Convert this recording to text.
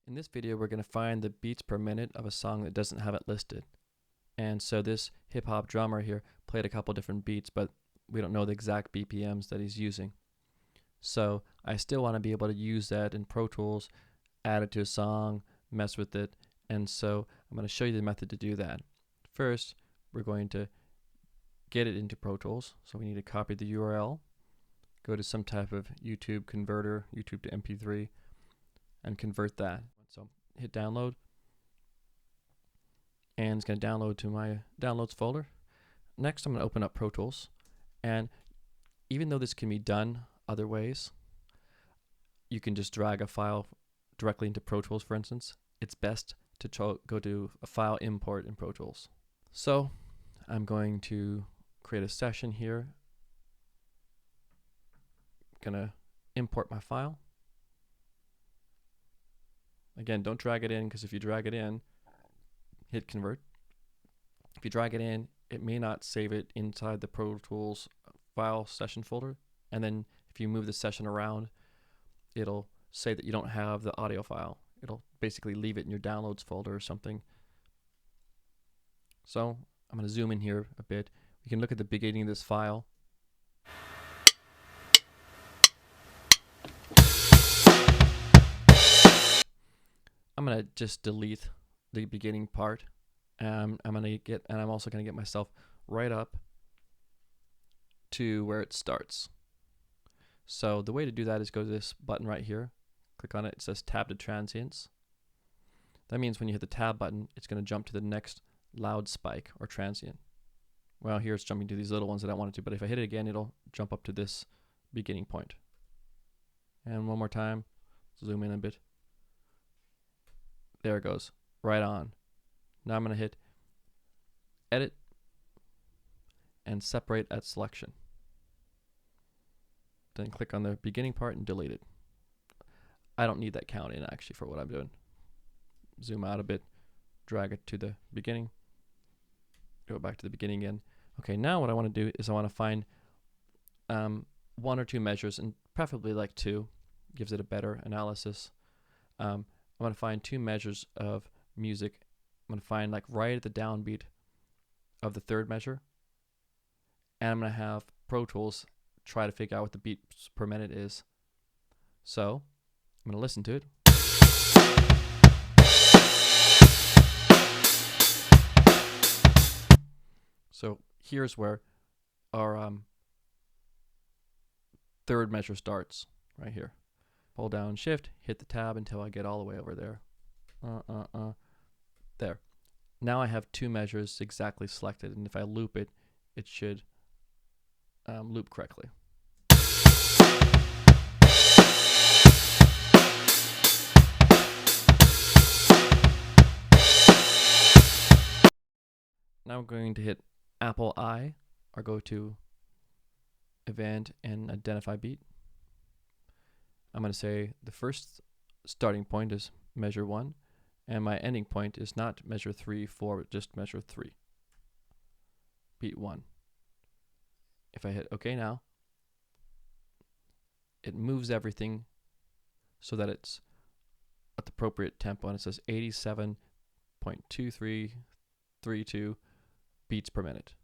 In this video, we're going to find the beats per minute of a song that doesn't have it listed. And so this hip hop drummer here played a couple different beats, but we don't know the exact BPMs that he's using. So I still want to be able to use that in Pro Tools, add it to a song, mess with it. And so I'm going to show you the method to do that. First, we're going to get it into Pro Tools. So we need to copy the URL, go to some type of YouTube converter, YouTube to MP3, and convert that. So hit download, and it's going to download to my downloads folder. Next, I'm going to open up Pro Tools, and even though this can be done other ways, you can just drag a file directly into Pro Tools, for instance. It's best to go to a file import in Pro Tools. So I'm going to create a session here. I'm going to import my file. Again, don't drag it in, because if you drag it in, hit convert. If you drag it in, it may not save it inside the Pro Tools file session folder. And then if you move the session around, it'll say that you don't have the audio file. It'll basically leave it in your downloads folder or something. So I'm going to zoom in here a bit. We can look at the beginning of this file. I'm going to just delete the beginning part. I'm also going to get myself right up to where it starts. So the way to do that is go to this button right here, click on it. It says tab to transients. That means when you hit the tab button, it's going to jump to the next loud spike or transient. Well, here it's jumping to these little ones that I want it to, but if I hit it again, it'll jump up to this beginning point. And one more time, zoom in a bit. There it goes, right on. Now I'm going to hit edit and separate at selection. Then click on the beginning part and delete it. I don't need that count in actually for what I'm doing. Zoom out a bit, drag it to the beginning, go back to the beginning again. Okay, now what I want to do is I want to find one or two measures, and preferably like two, gives it a better analysis. I want to find two measures of music. I'm going to find like right at the downbeat of the third measure, and I'm going to have Pro Tools try to figure out what the beats per minute is. So I'm going to listen to it. So here's where our third measure starts, right here. Hold down shift, hit the tab until I get all the way over there. There. Now I have two measures exactly selected, and if I loop it, it should loop correctly. Now I'm going to hit Apple I, or go to event and identify beat. I'm going to say the first starting point is measure 1, and my ending point is not measure 3, 4, but just measure 3. Beat 1. If I hit OK now, it moves everything so that it's at the appropriate tempo, and it says 87.2332 beats per minute.